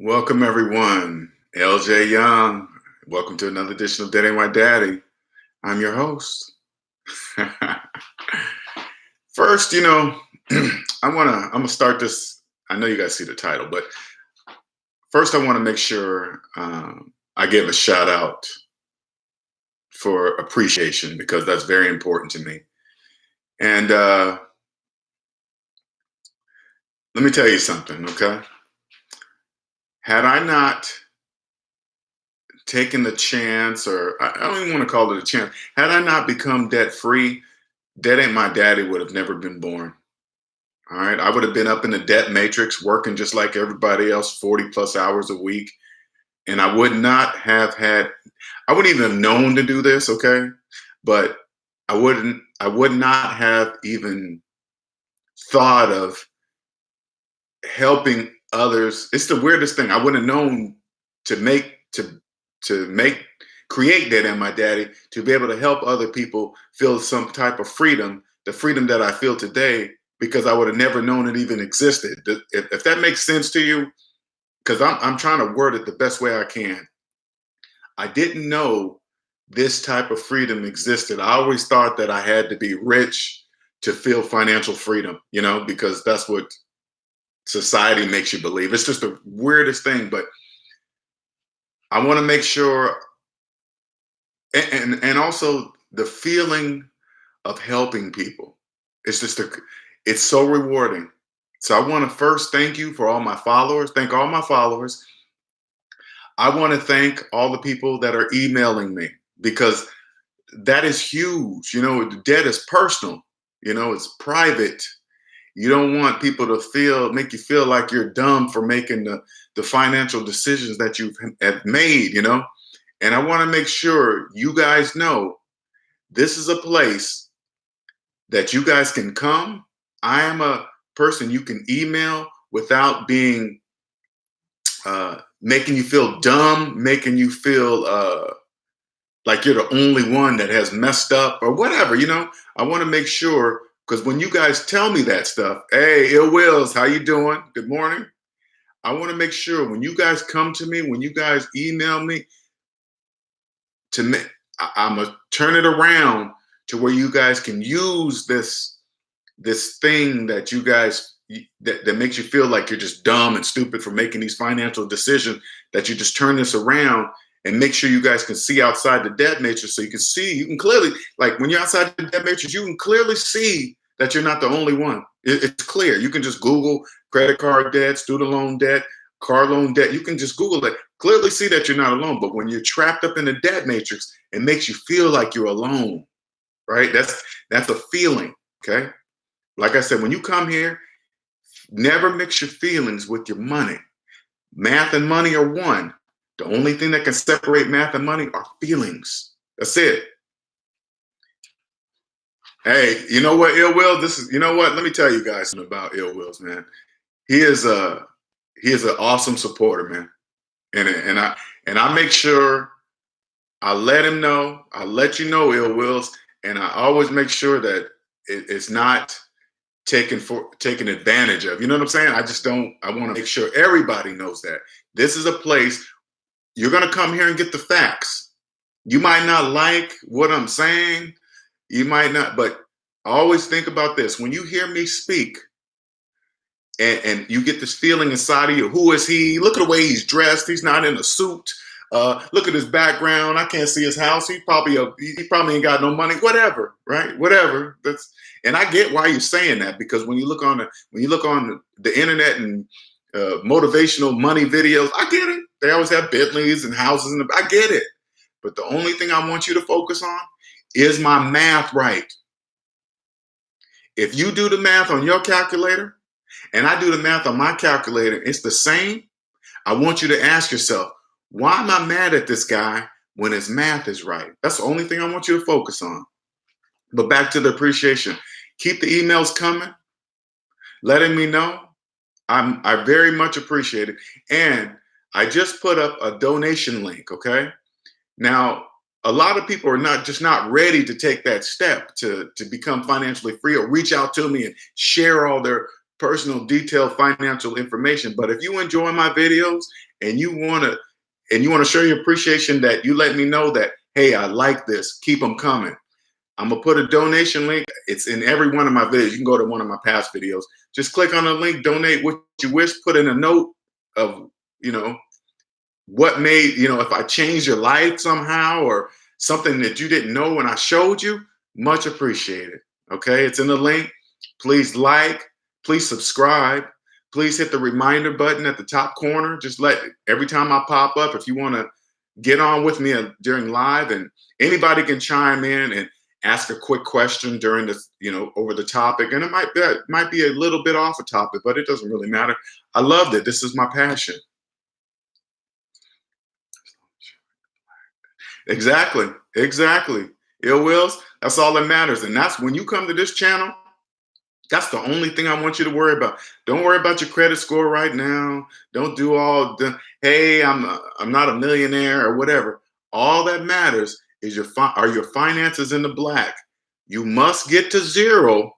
Welcome everyone. LJ Young. Welcome to another edition of Debt Ain't My Daddy. I'm your host. First, I'm gonna start this. I know you guys see the title, but first I want to make sure I give a shout out for appreciation because that's very important to me. And let me tell you something, okay? Had I not taken the chance, or I don't even want to call it a chance, had I not become debt free, Debt Ain't My Daddy would have never been born. All right. I would have been up in the debt matrix working just like everybody else, 40 plus hours a week. And I would not have I wouldn't even have known to do this. Okay. But I would not have even thought of helping others. It's the weirdest thing. I wouldn't have known to make create Debt Ain't My Daddy to be able to help other people feel some type of freedom, the freedom that I feel today, because I would have never known it even existed. If that makes sense to you, because I'm trying to word it the best way I can. I didn't know this type of freedom existed. I always thought that I had to be rich to feel financial freedom, because that's what society makes you believe. It's just the weirdest thing, but I want to make sure, and also the feeling of helping people. It's so rewarding. So I want to first thank you for all my followers. Thank all my followers. I want to thank all the people that are emailing me because that is huge. The debt is personal. It's private. You don't want people to make you feel like you're dumb for making the financial decisions that you have made, And I want to make sure you guys know this is a place that you guys can come. I am a person you can email without being making you feel dumb, making you feel like you're the only one that has messed up or whatever. I want to make sure, because when you guys tell me that stuff, hey, Ill Wills, how you doing? Good morning. I want to make sure when you guys come to me, when you guys email me, I'm gonna turn it around to where you guys can use this thing that you guys that makes you feel like you're just dumb and stupid for making these financial decisions, that you just turn this around and make sure you guys can see outside the debt matrix. So you can clearly, like when you're outside the debt matrix, you can clearly see that you're not the only one. It's clear. You can just Google credit card debt, student loan debt, car loan debt. You can just Google it, clearly see that you're not alone. But when you're trapped up in the debt matrix, it makes you feel like you're alone, right? That's a feeling, okay? Like I said, when you come here, never mix your feelings with your money. Math and money are one. The only thing that can separate math and money are feelings. That's it. Hey, you know what, Ill Will? Let me tell you guys something about Ill Wills, man. He is an awesome supporter, man. And I make sure I let him know, I let you know, Ill Wills, and I always make sure that it's not taken advantage of. You know what I'm saying? I want to make sure everybody knows that this is a place you're going to come here and get the facts. You might not like what I'm saying. You might not, but always think about this. When you hear me speak and you get this feeling inside of you, who is he? Look at the way he's dressed. He's not in a suit. Look at his background. I can't see his house. He probably ain't got no money. Whatever, right? Whatever. And I get why you're saying that, because when you look on the internet and motivational money videos, I get it. They always have Bentleys and houses, I get it. But the only thing I want you to focus on is my math right. If you do the math on your calculator and I do the math on my calculator, it's the same. I want you to ask yourself, why am I mad at this guy when his math is right? That's the only thing I want you to focus on. But back to the appreciation. Keep the emails coming, letting me know. I very much appreciate it. And I just put up a donation link, okay? Now, a lot of people are not ready to take that step to become financially free or reach out to me and share all their personal detailed financial information. But if you enjoy my videos and you want to show your appreciation that you let me know that, hey, I like this, keep them coming. I'm gonna put a donation link. It's in every one of my videos. You can go to one of my past videos. Just click on the link, donate what you wish, put in a note of, you know, what made, you know, if I changed your life somehow or something that you didn't know when I showed you, much appreciated. Okay, it's in the link. Please like, please subscribe, please hit the reminder button at the top corner. Just let every time I pop up, if you want to get on with me during live, and anybody can chime in and ask a quick question during this, you know, over the topic. And it might be a little bit off a topic, but it doesn't really matter. I loved it. This is my passion. Exactly. Exactly. Ill wills, that's all that matters. And that's when you come to this channel, that's the only thing I want you to worry about. Don't worry about your credit score right now. Don't do all the, hey, I'm not a millionaire or whatever. All that matters is are your finances in the black. You must get to zero.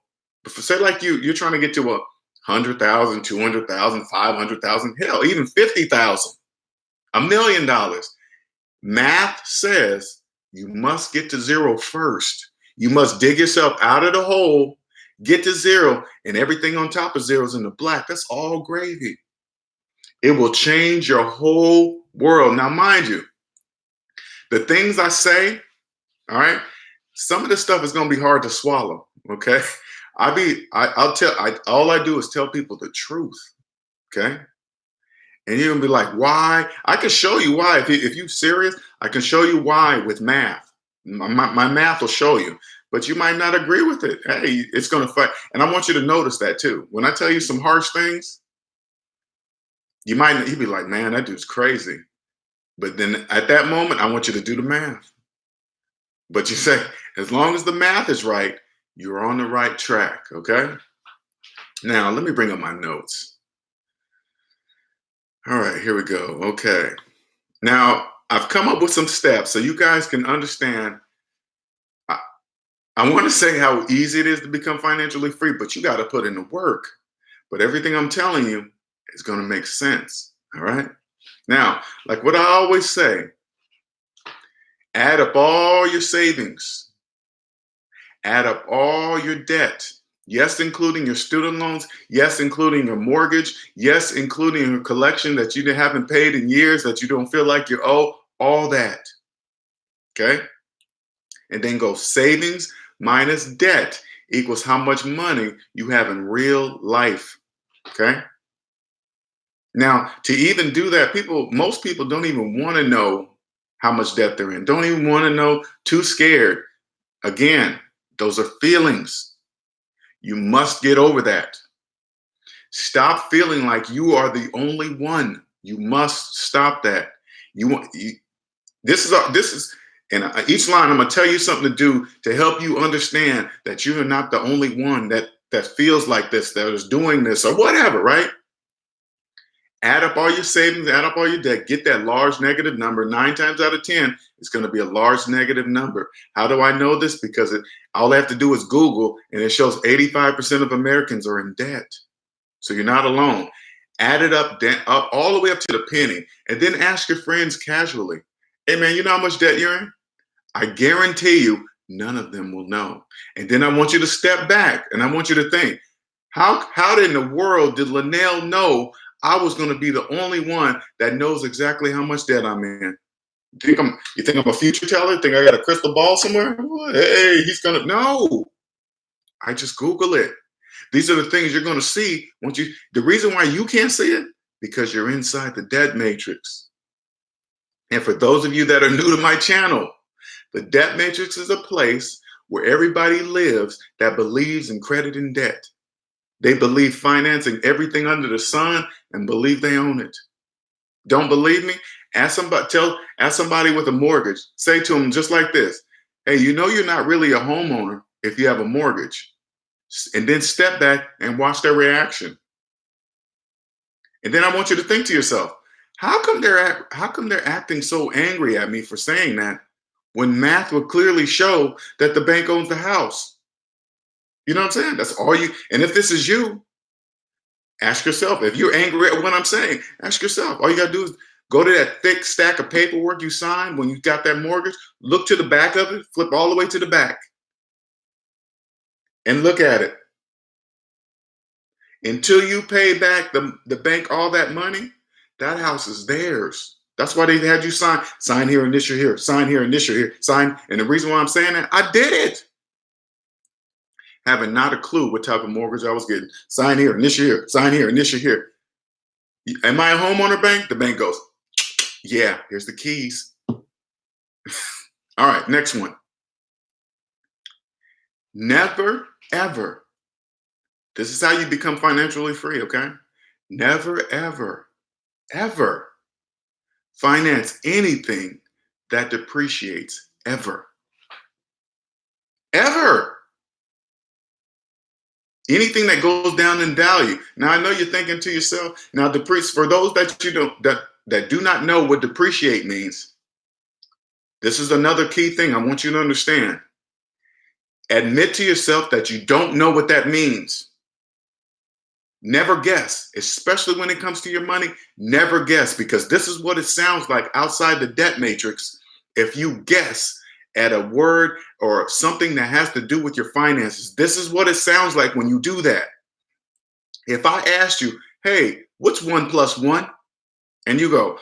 Say like you're trying to get to 100,000, 200,000, 500,000, hell, even 50,000, $1 million. Math says you must get to zero first. You must dig yourself out of the hole, get to zero, and everything on top of zero is in the black. That's all gravy. It will change your whole world. Now, mind you, the things I say, all right, some of this stuff is going to be hard to swallow. Okay, all I do is tell people the truth. Okay. And you're gonna be like, why? I can show you why. If you're serious, I can show you why with math. My math will show you, but you might not agree with it. Hey, it's gonna fight. And I want you to notice that too. When I tell you some harsh things, you'd be like, man, that dude's crazy. But then at that moment, I want you to do the math. But you say, as long as the math is right, you're on the right track. Okay. Now let me bring up my notes. All right, here we go. Okay. Now, I've come up with some steps so you guys can understand. I want to say how easy it is to become financially free, but you got to put in the work. But everything I'm telling you is going to make sense. All right. Now, like what I always say, add up all your savings, add up all your debt. Yes, including your student loans. Yes, including your mortgage. Yes, including your collection that you haven't paid in years that you don't feel like you owe. All that. Okay. And then go savings minus debt equals how much money you have in real life. Okay. Now, to even do that, most people don't even want to know how much debt they're in. Don't even want to know, too scared. Again, those are feelings. You must get over that. Stop feeling like you are the only one. You must stop that. This is, and each line I'm gonna tell you something to do to help you understand that you are not the only one that feels like this, that is doing this or whatever, right? Add up all your savings, add up all your debt, get that large negative number. 9 times out of 10, it's going to be a large negative number. How do I know this? Because all I have to do is Google, and it shows 85% of Americans are in debt. So you're not alone. Add it up all the way up to the penny, and then ask your friends casually, hey man, you know how much debt you're in? I guarantee you, none of them will know. And then I want you to step back, and I want you to think, how in the world did Linnell know I was going to be the only one that knows exactly how much debt I'm in? You think I'm a future teller? Think I got a crystal ball somewhere? Hey, he's going to, no. I just Google it. These are the things you're going to see the reason why you can't see it, because you're inside the debt matrix. And for those of you that are new to my channel, the debt matrix is a place where everybody lives that believes in credit and debt. They believe financing everything under the sun and believe they own it. Don't believe me? Ask somebody with a mortgage. Say to them just like this, hey, you know you're not really a homeowner if you have a mortgage. And then step back and watch their reaction. And then I want you to think to yourself, how come they're acting so angry at me for saying that when math would clearly show that the bank owns the house? You know what I'm saying? That's all you, and if this is you, ask yourself, if you're angry at what I'm saying, ask yourself, all you gotta do is Go to that thick stack of paperwork you signed when you got that mortgage. Look to the back of it, flip all the way to the back, and look at it. Until you pay back the bank all that money, that house is theirs. That's why they had you sign here, initial here, sign here, initial here, sign. And the reason why I'm saying that, I did it, having not a clue what type of mortgage I was getting. Sign here, initial here, sign here, initial here. Am I a homeowner bank? The bank goes, yeah, here's the keys. All right, next one. Never, ever. This is how you become financially free, okay? Never, ever, ever finance anything that depreciates, ever. Ever. Anything that goes down in value. Now, I know you're thinking to yourself, now, for those that you don't, that do not know what depreciate means, this is another key thing I want you to understand. Admit to yourself that you don't know what that means. Never guess, especially when it comes to your money. Never guess, because this is what it sounds like outside the debt matrix. If you guess at a word or something that has to do with your finances, this is what it sounds like when you do that. If I asked you, hey, what's 1 + 1? And you go,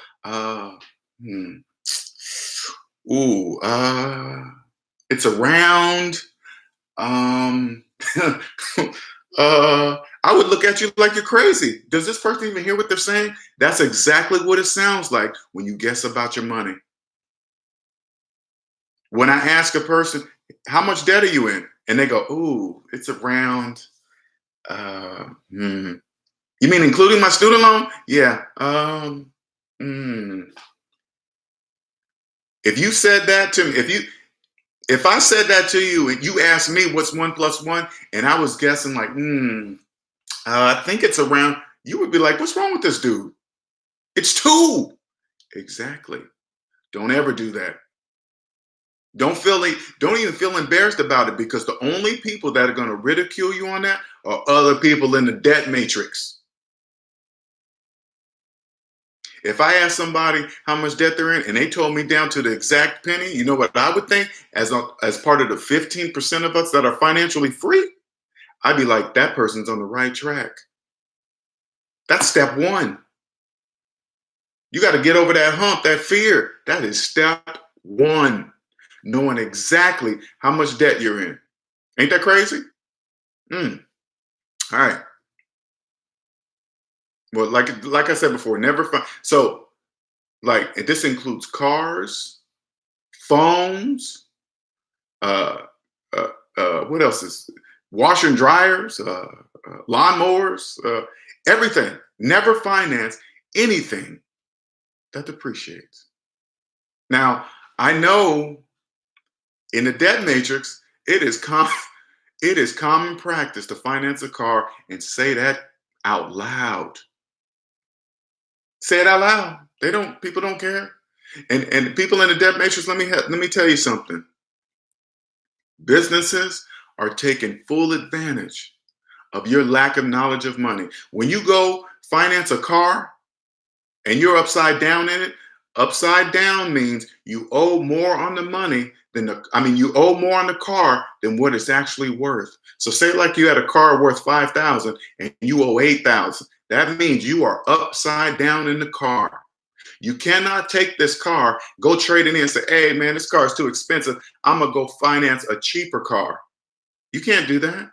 it's around, I would look at you like you're crazy. Does this person even hear what they're saying? That's exactly what it sounds like when you guess about your money. When I ask a person, how much debt are you in? And they go, ooh, it's around, you mean including my student loan? Yeah. If you said that to me, if I said that to you and you asked me what's 1 + 1, and I was guessing like, I think it's around, you would be like, what's wrong with this dude? It's 2. Exactly. Don't ever do that. Don't even feel embarrassed about it, because the only people that are going to ridicule you on that are other people in the debt matrix. If I ask somebody how much debt they're in and they told me down to the exact penny, you know what I would think as part of the 15% of us that are financially free? I'd be like, that person's on the right track. That's step 1. You got to get over that hump, that fear. That is step 1. Knowing exactly how much debt you're in. Ain't that crazy? All right. Well, like I said before, never find. So, like, this includes cars, phones, what else is washer and dryers, lawnmowers, everything. Never finance anything that depreciates. Now, I know in the debt matrix, it is common practice to finance a car and say that out loud. Say it out loud. People don't care. And people in the debt matrix, let me tell you something. Businesses are taking full advantage of your lack of knowledge of money. When you go finance a car and you're upside down in it, upside down means you owe more on the money you owe more on the car than what it's actually worth. So say like you had a car worth $5,000 and you owe $8,000. That means you are upside down in the car. You cannot take this car, go trade it in and say, hey man, this car is too expensive. I'm gonna go finance a cheaper car. You can't do that.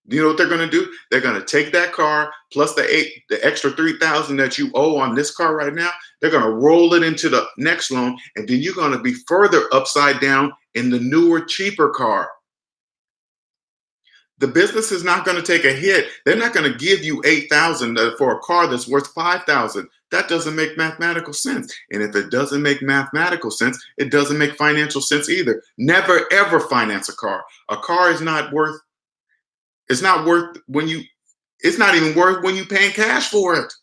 Do you know what they're going to do? They're going to take that car plus the extra $3,000 that you owe on this car right now. They're going to roll it into the next loan, and then you're going to be further upside down in the newer, cheaper car. The business is not going to take a hit. They're not going to give you $8,000 for a car that's worth $5,000. That doesn't make mathematical sense. And if it doesn't make mathematical sense, it doesn't make financial sense either. Never ever finance a car. A car is not worth. It's not even worth when you paying cash for it.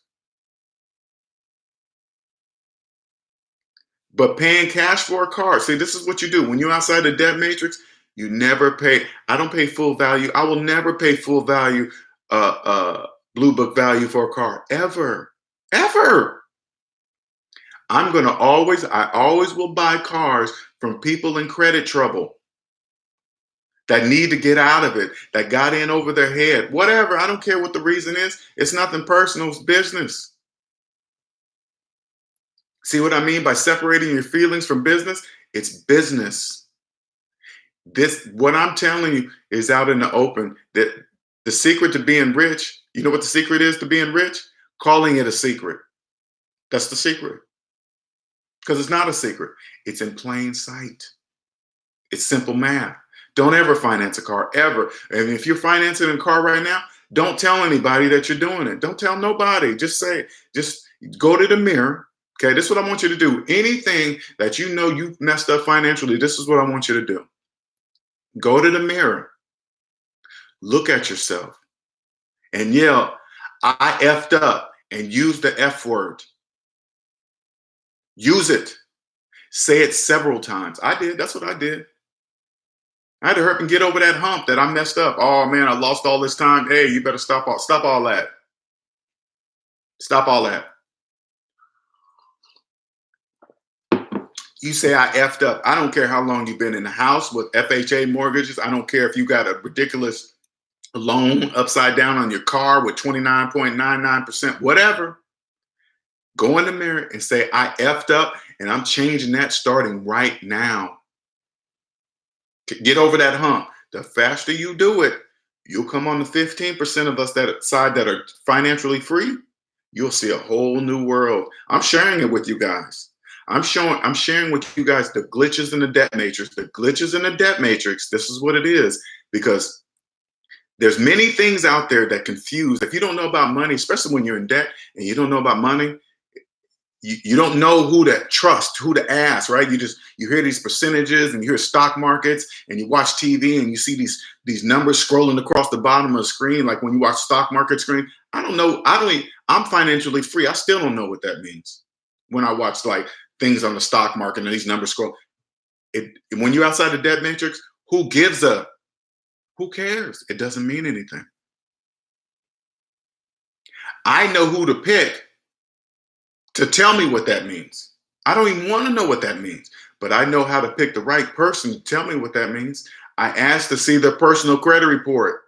But paying cash for a car, see, this is what you do. When you're outside the debt matrix, you never pay. I don't pay full value. I will never pay full value, blue book value for a car, ever, ever. I always will buy cars from people in credit trouble that need to get out of it, that got in over their head, whatever. I don't care what the reason is. It's nothing personal, it's business. See what I mean by separating your feelings from business? It's business. What I'm telling you is out in the open. That the secret to being rich, you know what the secret is to being rich? Calling it a secret. That's the secret. Because it's not a secret. It's in plain sight. It's simple math. Don't ever finance a car, ever. And if you're financing a car right now, don't tell anybody that you're doing it. Don't tell nobody. Just go to the mirror. Okay, this is what I want you to do. Anything that you know you've messed up financially, this is what I want you to do. Go to the mirror, look at yourself, and yell, I effed up, and use the F word. Use it. Say it several times. I did. That's what I did. I had to hurt and get over that hump that I messed up. Oh man, I lost all this time. Hey, you better stop all that. Stop all that. You say I effed up. I don't care how long you've been in the house with FHA mortgages. I don't care if you got a ridiculous loan upside down on your car with 29.99%, whatever. Go in the mirror and say, I effed up, and I'm changing that starting right now. Get over that hump. The faster you do it, you'll come on the 15% of us that side that are financially free. You'll see a whole new world. I'm sharing it with you guys. I'm sharing with you guys the glitches in the debt matrix. The glitches in the debt matrix. This is what it is, because there's many things out there that confuse. If you don't know about money, especially when you're in debt and you don't know about money, you don't know who to trust, who to ask, right? You hear these percentages and you hear stock markets and you watch TV and you see these numbers scrolling across the bottom of the screen, like when you watch stock market screen. I don't know. I'm financially free. I still don't know what that means when I watch like things on the stock market and these numbers scroll. When you're outside the debt matrix, who cares? It doesn't mean anything. I know who to pick to tell me what that means. I don't even want to know what that means, but I know how to pick the right person to tell me what that means. I ask to see their personal credit report.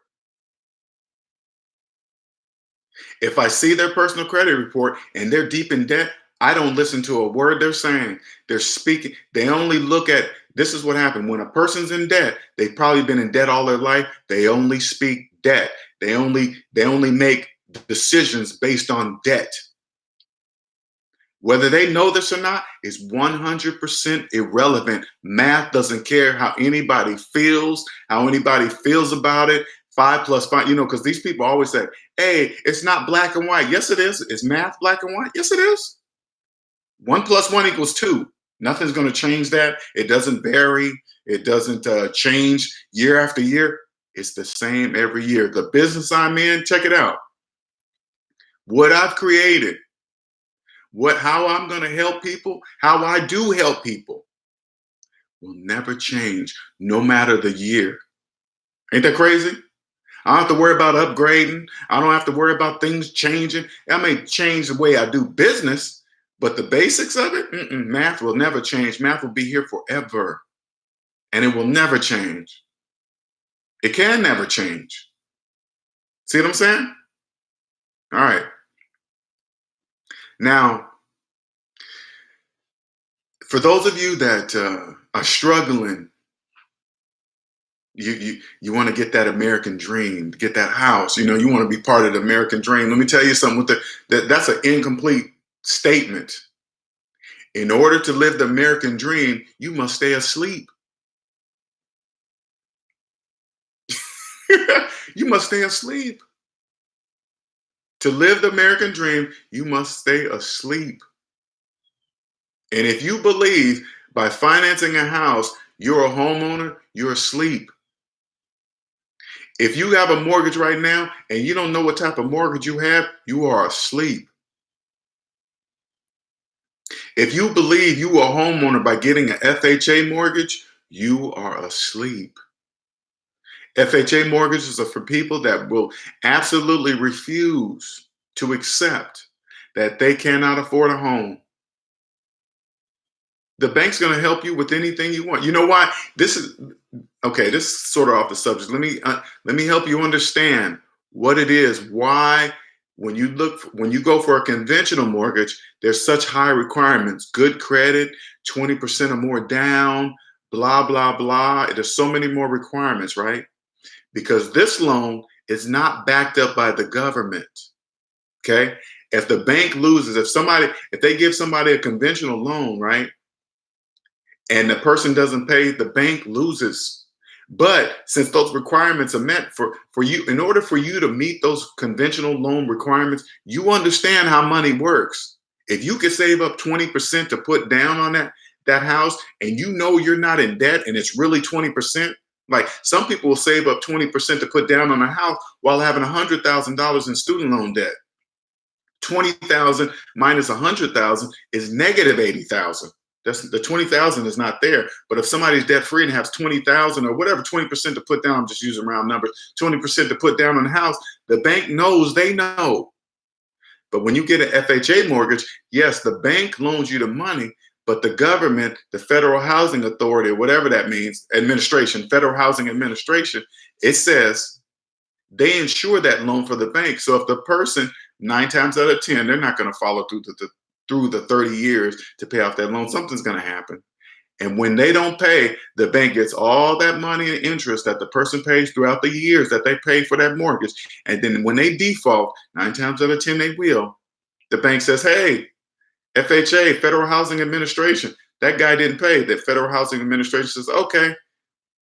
If I see their personal credit report and they're deep in debt, I don't listen to a word they're saying. They're speaking. They only look at, this is what happened. When a person's in debt, they've probably been in debt all their life. They only speak debt. They only make decisions based on debt. Whether they know this or not is 100% irrelevant. Math doesn't care how anybody feels about it. 5 plus 5, because these people always say, hey, it's not black and white. Yes, it is. Is math black and white? Yes, it is. 1 plus 1 equals 2. Nothing's going to change that. It doesn't vary. It doesn't change year after year. It's the same every year. The business I'm in, check it out. What I've created, how I'm going to help people, how I do help people will never change no matter the year. Ain't that crazy? I don't have to worry about upgrading. I don't have to worry about things changing. I may change the way I do business, but the basics of it, math will never change. Math will be here forever, and it will never change. It can never change. See what I'm saying? All right. Now, for those of you that are struggling, you want to get that American dream, get that house. You want to be part of the American dream. Let me tell you something. That's an incomplete statement. In order to live the American dream, you must stay asleep. You must stay asleep. To live the American dream, you must stay asleep. And if you believe by financing a house, you're a homeowner, you're asleep. If you have a mortgage right now and you don't know what type of mortgage you have, you are asleep. If you believe you are a homeowner by getting an FHA mortgage, you are asleep. FHA mortgages are for people that will absolutely refuse to accept that they cannot afford a home. The bank's going to help you with anything you want. You know why? This is okay. This is sort of off the subject. Let me help you understand what it is. Why, when you go for a conventional mortgage, there's such high requirements. Good credit, 20% or more down, blah blah blah. There's so many more requirements, right? Because this loan is not backed up by the government. Okay. If the bank loses, if they give somebody a conventional loan, right, and the person doesn't pay, the bank loses. But since those requirements are met for you, in order for you to meet those conventional loan requirements, you understand how money works. If you could save up 20% to put down on that house, and you know you're not in debt and it's really 20%, like some people will save up 20% to put down on a house while having $100,000 in student loan debt. 20,000 minus 100,000 is negative 80,000. That's the 20,000 is not there. But if somebody's debt free and has 20,000 or whatever, 20% to put down, I'm just using round numbers, 20% to put down on the house, the bank knows, they know. But when you get an FHA mortgage, yes, the bank loans you the money, but the government, the Federal Housing Authority, or whatever that means, administration, Federal Housing Administration, it says they insure that loan for the bank. So if the person, 9 times out of 10, they're not going to follow through the 30 years to pay off that loan. Something's going to happen. And when they don't pay, the bank gets all that money and interest that the person pays throughout the years that they pay for that mortgage. And then when they default, 9 times out of 10, they will. The bank says, hey, FHA, Federal Housing Administration, that guy didn't pay. The Federal Housing Administration says, okay,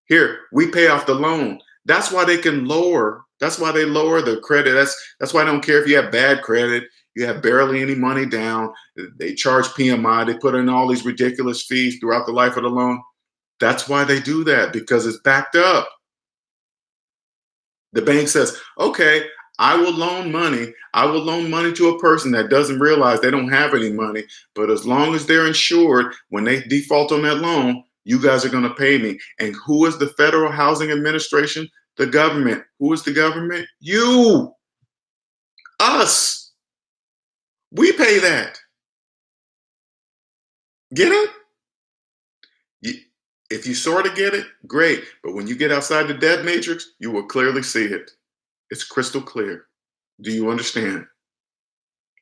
here, we pay off the loan. That's why they lower the credit. That's why I don't care if you have bad credit, you have barely any money down. They charge PMI, they put in all these ridiculous fees throughout the life of the loan. That's why they do that, because it's backed up. The bank says, okay, I will loan money. I will loan money to a person that doesn't realize they don't have any money. But as long as they're insured, when they default on that loan, you guys are going to pay me. And who is the Federal Housing Administration? The government. Who is the government? You. Us. We pay that. Get it? If you sort of get it, great. But when you get outside the debt matrix, you will clearly see it. It's crystal clear. Do you understand?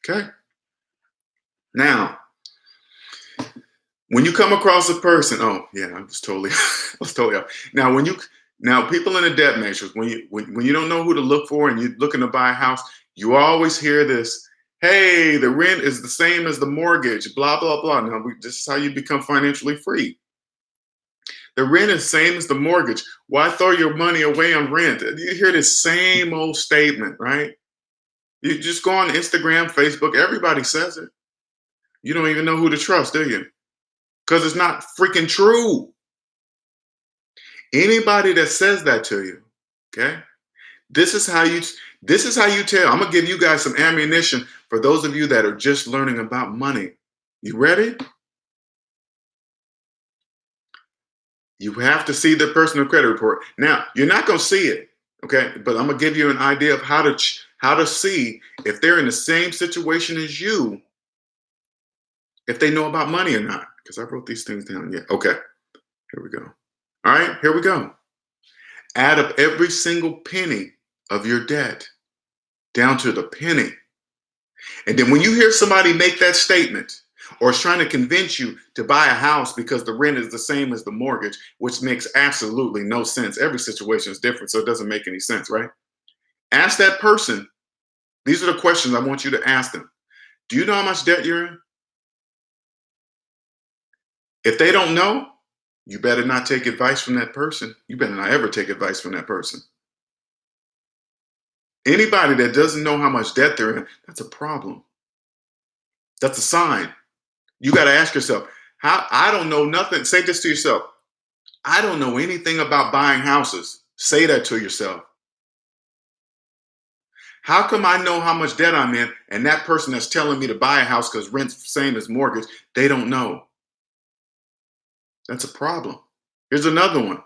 Okay. Now, when you come across a person, oh yeah, I was totally off. Now people in the debt matrix, when you don't know who to look for and you're looking to buy a house, you always hear this, hey, the rent is the same as the mortgage, blah, blah, blah. Now, this is how you become financially free. The rent is the same as the mortgage. Why throw your money away on rent? You hear this same old statement, right? You just go on Instagram, Facebook, everybody says it. You don't even know who to trust, do you? Because it's not freaking true. Anybody that says that to you, okay? This is how you tell. I'm gonna give you guys some ammunition for those of you that are just learning about money. You ready? You have to see the personal credit report. Now, you're not going to see it, okay? But I'm going to give you an idea of how to see if they're in the same situation as you, if they know about money or not. Because I wrote these things down. Yeah, okay. Here we go. All right, here we go. Add up every single penny of your debt down to the penny. And then when you hear somebody make that statement, or is trying to convince you to buy a house because the rent is the same as the mortgage, which makes absolutely no sense. Every situation is different, so it doesn't make any sense, right? Ask that person. These are the questions I want you to ask them. Do you know how much debt you're in? If they don't know, you better not take advice from that person. You better not ever take advice from that person. Anybody that doesn't know how much debt they're in, that's a problem. That's a sign. You got to ask yourself, I don't know nothing. Say this to yourself. I don't know anything about buying houses. Say that to yourself. How come I know how much debt I'm in, and that person that's telling me to buy a house because rent's the same as mortgage, they don't know? That's a problem. Here's another one.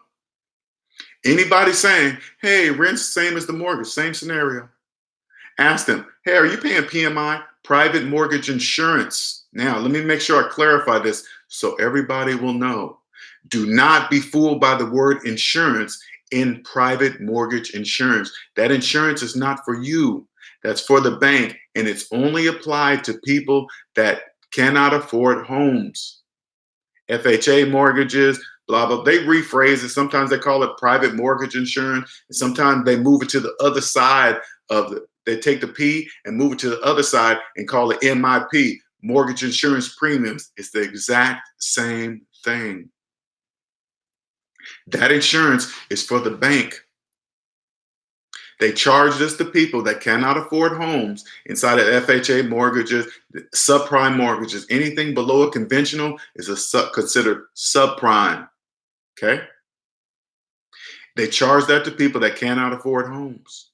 Anybody saying, hey, rent's the same as the mortgage, same scenario. Ask them, hey, are you paying PMI, private mortgage insurance? Now, let me make sure I clarify this so everybody will know. Do not be fooled by the word insurance in private mortgage insurance. That insurance is not for you. That's for the bank, and it's only applied to people that cannot afford homes. FHA mortgages, blah, blah. They rephrase it. Sometimes they call it private mortgage insurance. And sometimes they move it to the other side they take the P and move it to the other side and call it MIP, mortgage insurance premiums. It's the exact same thing. That insurance is for the bank. They charge this to people that cannot afford homes inside of FHA mortgages, subprime mortgages. Anything below a conventional is considered subprime. Okay? They charge that to people that cannot afford homes.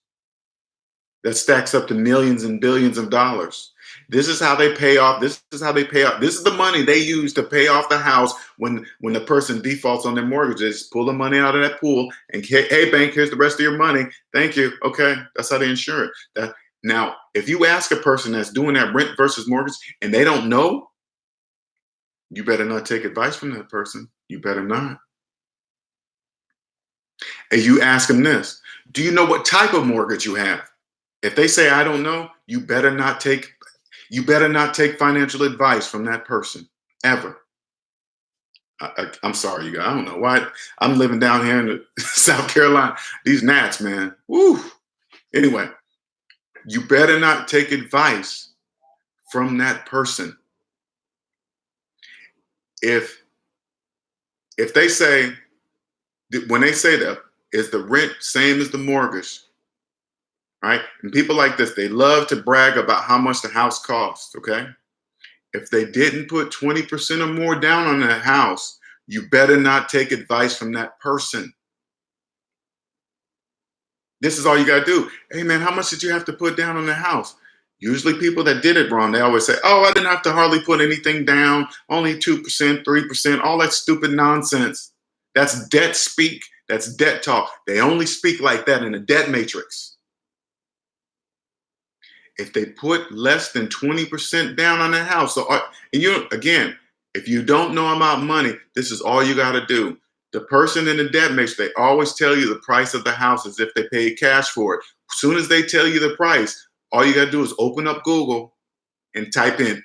That stacks up to millions and billions of dollars. This is how they pay off. This is the money they use to pay off the house when the person defaults on their mortgage. They just pull the money out of that pool and, hey, bank, here's the rest of your money. Thank you. Okay, that's how they insure it. Now, if you ask a person that's doing that rent versus mortgage and they don't know, you better not take advice from that person. You better not. And you ask them this: do you know what type of mortgage you have? If they say, I don't know, you better not take financial advice from that person, ever. I'm sorry, you guys. I don't know why. I'm living down here in South Carolina. These gnats, man. Woo. Anyway, you better not take advice from that person. If they say, when they say that, is the rent same as the mortgage? Right? And people like this, they love to brag about how much the house costs, okay? If they didn't put 20% or more down on that house, you better not take advice from that person. This is all you got to do. Hey, man, how much did you have to put down on the house? Usually people that did it wrong, they always say, oh, I didn't have to hardly put anything down, only 2%, 3%, all that stupid nonsense. That's debt speak. That's debt talk. They only speak like that in a debt matrix. If they put less than 20% down on the house, again, if you don't know about money, this is all you got to do. The person in the debt matrix, they always tell you the price of the house as if they paid cash for it. As soon as they tell you the price, all you got to do is open up Google and type in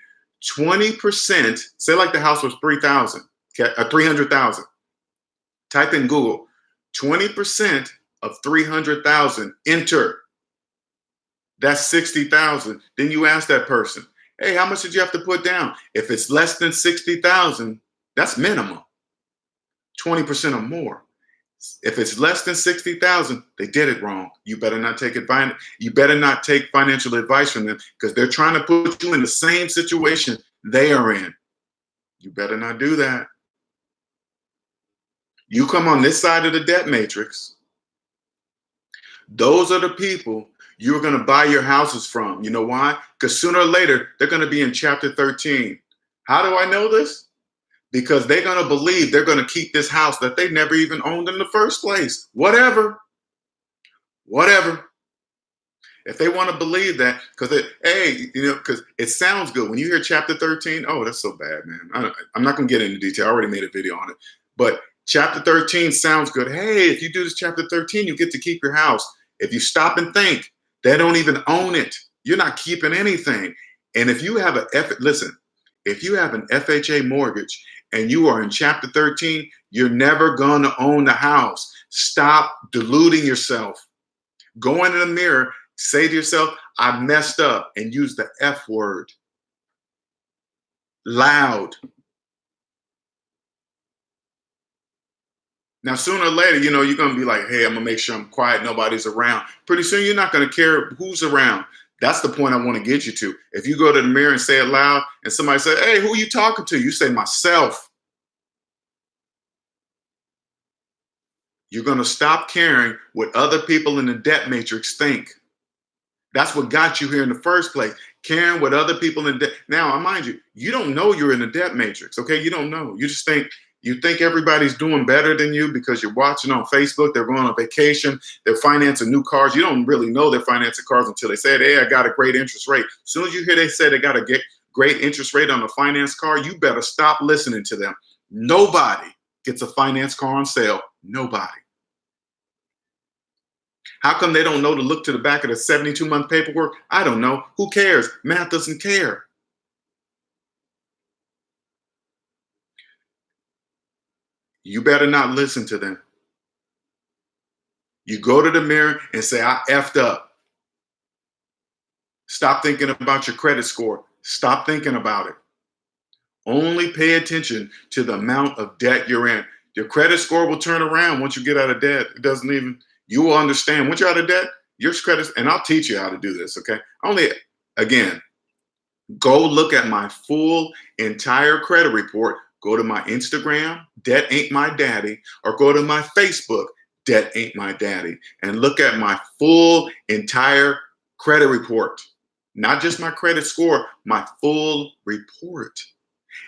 20%. Say like the house was $300,000. Type in Google 20% of 300,000. Enter. That's 60,000. Then you ask that person, hey, how much did you have to put down? If it's less than 60,000, that's minimum. 20% or more. If it's less than 60,000, they did it wrong. You better not take advice. You better not take financial advice from them because they're trying to put you in the same situation they are in. You better not do that. You come on this side of the debt matrix. Those are the people you're going to buy your houses from. You know why? Because sooner or later, they're going to be in chapter 13. How do I know this? Because they're going to believe they're going to keep this house that they never even owned in the first place. Whatever. If they want to believe that, because it sounds good. When you hear chapter 13, oh, that's so bad, man. I'm not going to get into detail. I already made a video on it. But chapter 13 sounds good. Hey, if you do this chapter 13, you get to keep your house. If you stop and think, they don't even own it. You're not keeping anything. And if you have if you have an FHA mortgage and you are in chapter 13, you're never going to own the house. Stop deluding yourself. Go into the mirror, say to yourself, I messed up, and use the F word. Loud. Now, sooner or later, you're going to be like, hey, I'm going to make sure I'm quiet. Nobody's around. Pretty soon, you're not going to care who's around. That's the point I want to get you to. If you go to the mirror and say it loud and somebody says, hey, who are you talking to? You say, myself. You're going to stop caring what other people in the debt matrix think. That's what got you here in the first place. Caring what other people in debt. Now, mind you, you don't know you're in the debt matrix, okay? You don't know. You just think everybody's doing better than you because you're watching on Facebook. They're going on vacation. They're financing new cars. You don't really know they're financing cars until they say, hey, I got a great interest rate. As soon as you hear they say they got a great interest rate on a finance car, you better stop listening to them. Nobody gets a finance car on sale. Nobody. How come they don't know to look to the back of the 72-month paperwork? I don't know. Who cares? Math doesn't care. You better not listen to them. You go to the mirror and say, I effed up. Stop thinking about your credit score. Stop thinking about it. Only pay attention to the amount of debt you're in. Your credit score will turn around once you get out of debt. It doesn't even, you will understand once you're out of debt, your credit, and I'll teach you how to do this, okay? Again, go look at my full entire credit report. Go to my Instagram, DebtAintMyDaddy, or go to my Facebook, DebtAintMyDaddy, and look at my full entire credit report. Not just my credit score, my full report.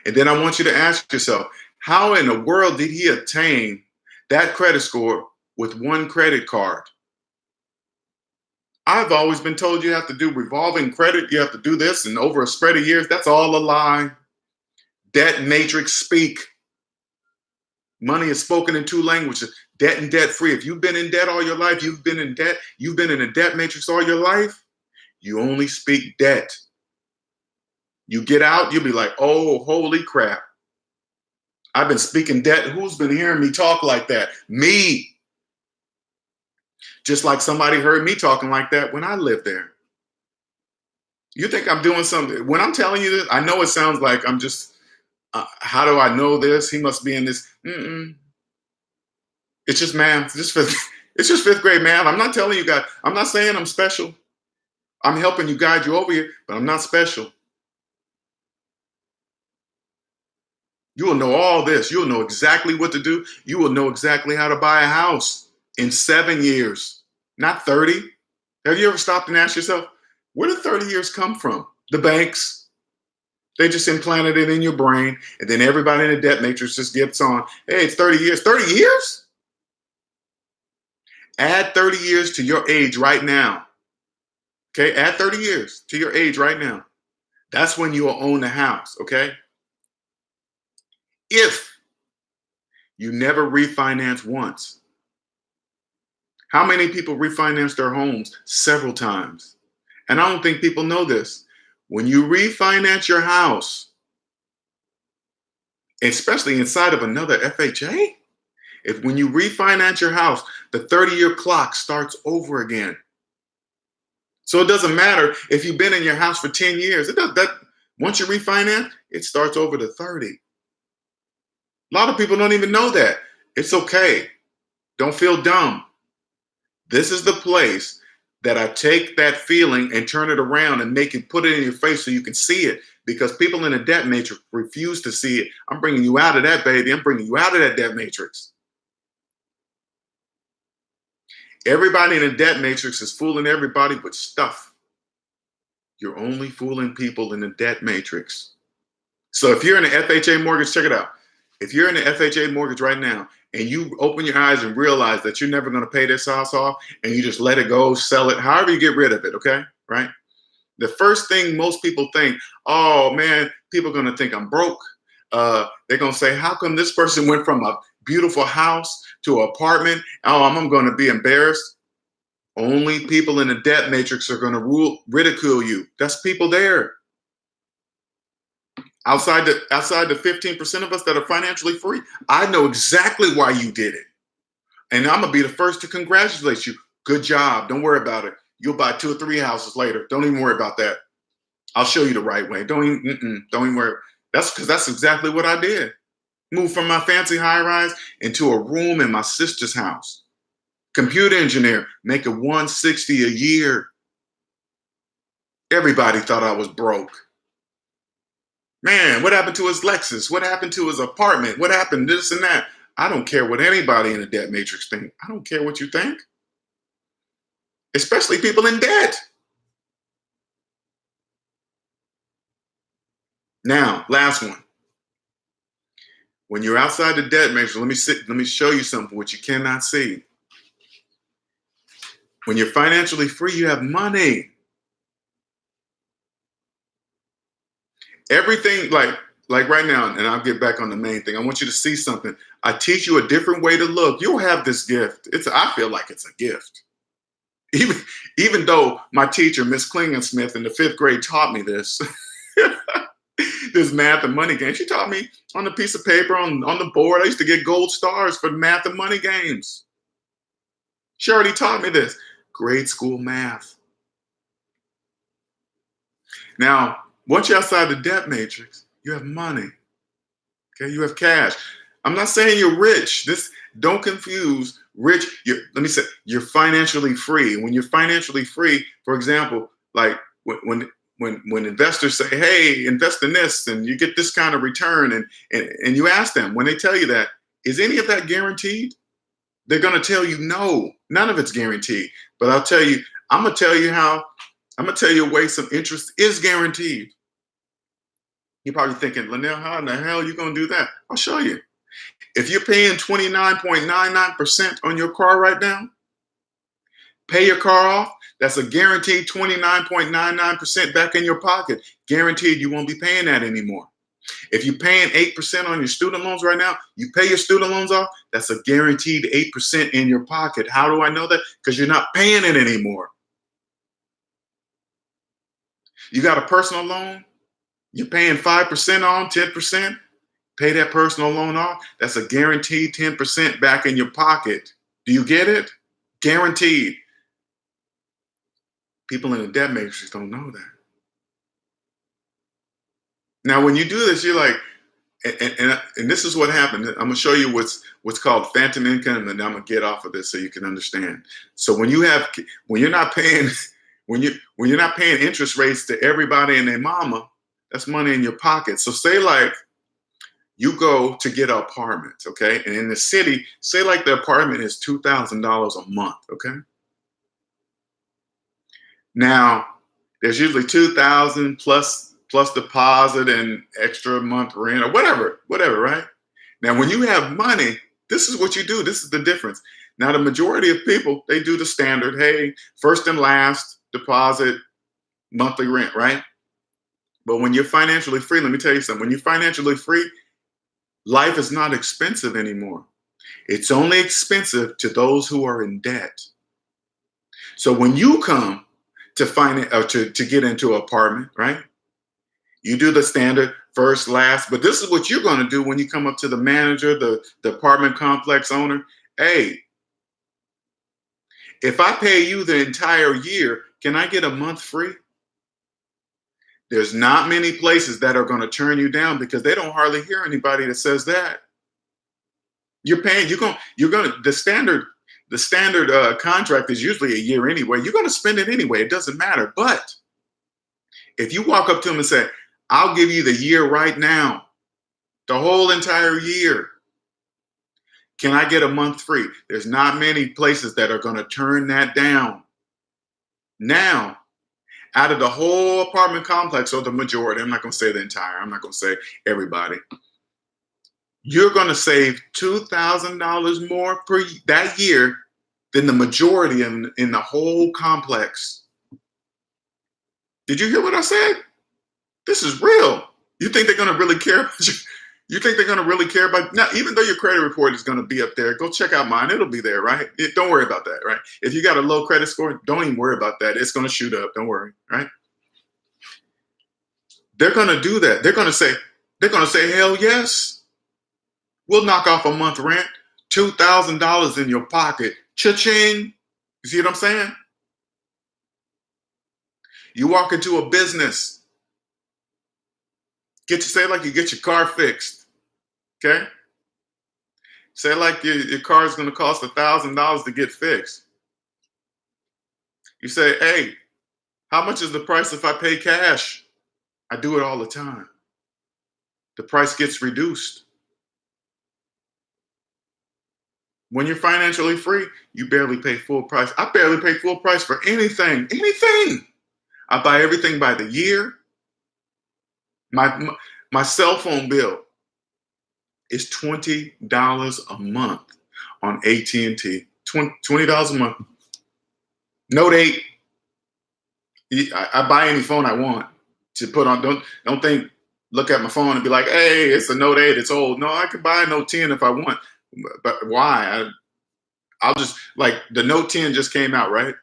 And then I want you to ask yourself, how in the world did he attain that credit score with one credit card? I've always been told you have to do revolving credit, you have to do this, and over a spread of years, that's all a lie. Debt matrix speak. Money is spoken in two languages, debt and debt free. If you've been in debt all your life, you've been in debt, you've been in a debt matrix all your life, you only speak debt. You get out, you'll be like, oh, holy crap. I've been speaking debt. Who's been hearing me talk like that? Me. Just like somebody heard me talking like that when I lived there. You think I'm doing something? When I'm telling you this, I know it sounds like I'm just, how do I know this? He must be in this. It's just math. It's just fifth grade math. I'm not telling you guys. I'm not saying I'm special. I'm helping you guide you over here, but I'm not special. You will know all this. You'll know exactly what to do. You will know exactly how to buy a house in 7 years, not 30. Have you ever stopped and asked yourself, where did 30 years come from? The banks. They just implanted it in your brain, and then everybody in the debt matrix just gets on, hey, it's 30 years. 30 years? Add 30 years to your age right now. Okay, add 30 years to your age right now. That's when you will own the house, okay? If you never refinance once. How many people refinance their homes several times? And I don't think people know this. When you refinance your house, especially inside of another FHA, when you refinance your house, the 30-year clock starts over again. So it doesn't matter if you've been in your house for 10 years. Once you refinance, it starts over to 30. A lot of people don't even know that. It's okay. Don't feel dumb. This is the place that I take that feeling and turn it around and put it in your face so you can see it, because people in the debt matrix refuse to see it. I'm bringing you out of that, baby. I'm bringing you out of that debt matrix. Everybody in the debt matrix is fooling everybody with stuff. You're only fooling people in the debt matrix. So if you're in an FHA mortgage, check it out. If you're in an FHA mortgage right now and you open your eyes and realize that you're never going to pay this house off and you just let it go, sell it, however you get rid of it, okay? Right? The first thing most people think, oh man, people are going to think I'm broke. They're going to say, how come this person went from a beautiful house to an apartment? Oh, I'm going to be embarrassed. Only people in the debt matrix are going to ridicule you. That's people there. Outside the 15% of us that are financially free, I know exactly why you did it. And I'm going to be the first to congratulate you. Good job. Don't worry about it. You'll buy 2 or 3 houses later. Don't even worry about that. I'll show you the right way. Don't even worry. That's exactly what I did. Moved from my fancy high rise into a room in my sister's house. Computer engineer, making $160 a year. Everybody thought I was broke. Man, what happened to his Lexus? What happened to his apartment? What happened this and that? I don't care what anybody in the debt matrix think. I don't care what you think. Especially people in debt. Now, last one. When you're outside the debt matrix, let me show you something which you cannot see. When you're financially free, you have money. Everything like right now, and I'll get back on the main thing. I want you to see something. I teach you a different way to look. You'll have this gift. I feel like it's a gift. Even even though my teacher, Miss Klingensmith, in the 5th grade taught me this. This math and money game. She taught me on a piece of paper on the board. I used to get gold stars for math and money games. She already taught me this. Grade school math. Now, once you're outside the debt matrix, you have money. Okay, you have cash. I'm not saying you're rich. Don't confuse rich. Let me say you're financially free. When you're financially free, for example, like when investors say, "Hey, invest in this," and you get this kind of return, and you ask them when they tell you that, is any of that guaranteed? They're going to tell you no, none of it's guaranteed. But I'm going to tell you a way some interest is guaranteed. You're probably thinking, Linnell, how in the hell are you going to do that? I'll show you. If you're paying 29.99% on your car right now, pay your car off. That's a guaranteed 29.99% back in your pocket. Guaranteed you won't be paying that anymore. If you're paying 8% on your student loans right now, you pay your student loans off, that's a guaranteed 8% in your pocket. How do I know that? Because you're not paying it anymore. You got a personal loan, you're paying 5% on, 10%, pay that personal loan off, that's a guaranteed 10% back in your pocket. Do you get it? Guaranteed. People in the debt matrix don't know that. Now, when you do this, you're like, and this is what happened. I'm gonna show you what's called phantom income, and I'm gonna get off of this so you can understand. So when you're not paying when you're not paying interest rates to everybody and their mama, that's money in your pocket. So say like you go to get an apartment, okay, and in the city, say like the apartment is $2,000 a month, okay. Now there's usually 2,000 plus deposit and extra month rent or whatever, right? Now, when you have money, this is what you do. This is the difference. Now, the majority of people, they do the standard, hey, first and last deposit, monthly rent, right? But when you're financially free, let me tell you something. When you're financially free, life is not expensive anymore. It's only expensive to those who are in debt. So when you come to to get into an apartment, right? You do the standard first, last, but this is what you're going to do when you come up to the manager, the apartment complex owner. Hey, if I pay you the entire year, can I get a month free? There's not many places that are going to turn you down because they don't hardly hear anybody that says that. You're paying, the standard contract is usually a year anyway. You're going to spend it anyway. It doesn't matter. But if you walk up to them and say, I'll give you the year right now, the whole entire year. Can I get a month free? There's not many places that are going to turn that down. Now, out of the whole apartment complex, or the majority, I'm not going to say the entire, I'm not going to say everybody, you're going to save $2,000 more per that year than the majority in the whole complex. Did you hear what I said? This is real. You think they're going to really care about you? You think they're going to really care about now? Even though your credit report is going to be up there, go check out mine. It'll be there, right? Don't worry about that, right? If you got a low credit score, don't even worry about that. It's going to shoot up. Don't worry, right? They're going to do that. They're going to say, hell yes. We'll knock off a month rent, $2,000 in your pocket. Cha-ching. You see what I'm saying? You walk into a business. Say like you get your car fixed, okay? Say like your car is going to cost $1,000 to get fixed. You say, hey, how much is the price if I pay cash? I do it all the time. The price gets reduced. When you're financially free, you barely pay full price. I barely pay full price for anything. I buy everything by the year. My cell phone bill is $20 a month on AT&T. $20 a month. Note 8. I buy any phone I want to put on. Don't think look at my phone and be like, hey, it's a Note 8, it's old. No, I can buy a Note 10 if I want. But why? I'll just, like, the Note 10 just came out, right?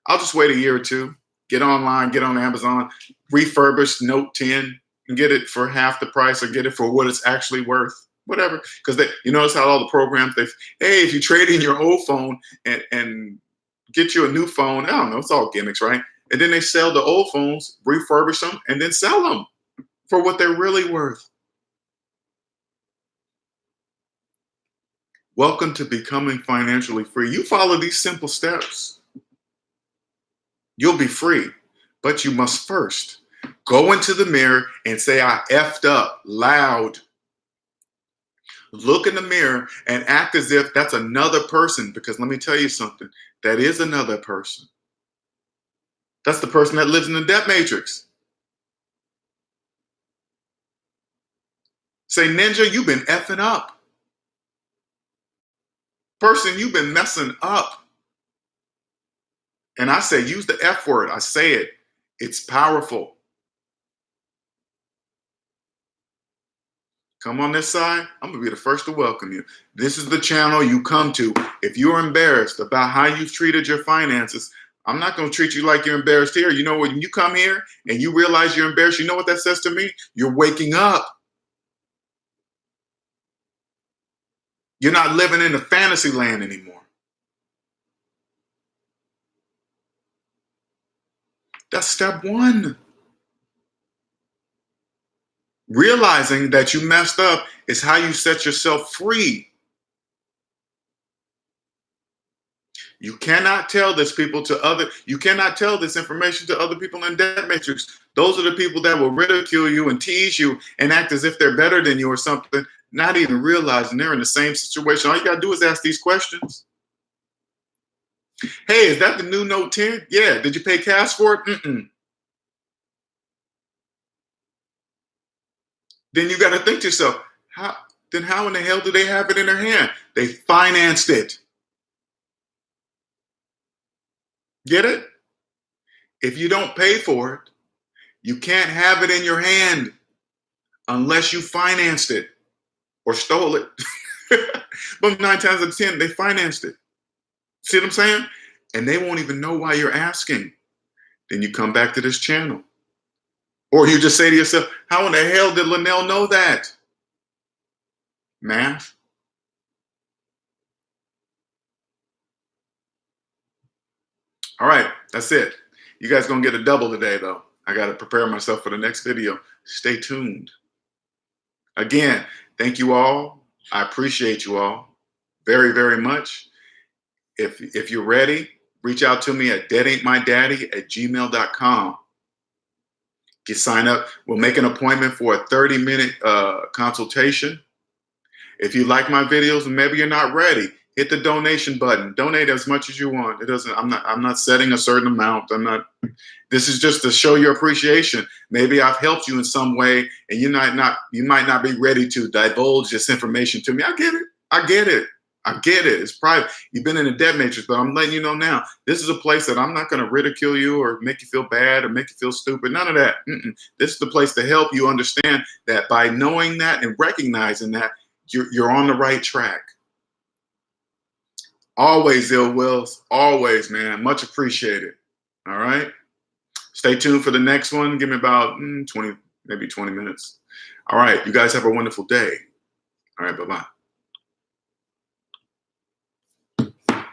I'll just wait a year or two, get online, get on Amazon, refurbish Note 10 and get it for half the price or get it for what it's actually worth, whatever. Because you notice how all the programs, hey, if you trade in your old phone and get you a new phone, I don't know, it's all gimmicks, right? And then they sell the old phones, refurbish them, and then sell them for what they're really worth. Welcome to becoming financially free. You follow these simple steps, you'll be free. But you must first go into the mirror and say, I effed up loud. Look in the mirror and act as if that's another person, because let me tell you something, that is another person. That's the person that lives in the debt matrix. Say, Ninja, you've been effing up. Person, you've been messing up. And I say, use the F word. I say it. It's powerful. Come on this side. I'm going to be the first to welcome you. This is the channel you come to. If you're embarrassed about how you've treated your finances, I'm not going to treat you like you're embarrassed here. You know, when you come here and you realize you're embarrassed, you know what that says to me? You're waking up. You're not living in a fantasy land anymore. That's step one. Realizing that you messed up is how you set yourself free. You cannot tell this you cannot tell this information to other people in debt matrix. Those are the people that will ridicule you and tease you and act as if they're better than you or something, not even realizing they're in the same situation. All you gotta do is ask these questions. Hey, is that the new Note 10? Yeah. Did you pay cash for it? Mm-mm. Then you gotta think to yourself, how in the hell do they have it in their hand? They financed it. Get it? If you don't pay for it, you can't have it in your hand unless you financed it or stole it. But 9 times out of 10, they financed it. See what I'm saying? And they won't even know why you're asking. Then you come back to this channel. Or you just say to yourself, how in the hell did Linnell know that? Math. All right, that's it. You guys gonna get a double today though. I gotta prepare myself for the next video. Stay tuned. Again, thank you all. I appreciate you all very, very much. If you're ready, reach out to me at DebtAintMyDaddy@gmail.com. Get signed up. We'll make an appointment for a 30-minute consultation. If you like my videos and maybe you're not ready, hit the donation button. Donate as much as you want. It doesn't. I'm not setting a certain amount. This is just to show your appreciation. Maybe I've helped you in some way, and you might not be ready to divulge this information to me. I get it. I get it. I get it. It's private. You've been in the debt matrix, but I'm letting you know now. This is a place that I'm not going to ridicule you or make you feel bad or make you feel stupid. None of that. This is the place to help you understand that by knowing that and recognizing that, you're on the right track. Always, Ill Wills. Always, man. Much appreciated. All right. Stay tuned for the next one. Give me about 20 minutes. All right. You guys have a wonderful day. All right. Bye-bye.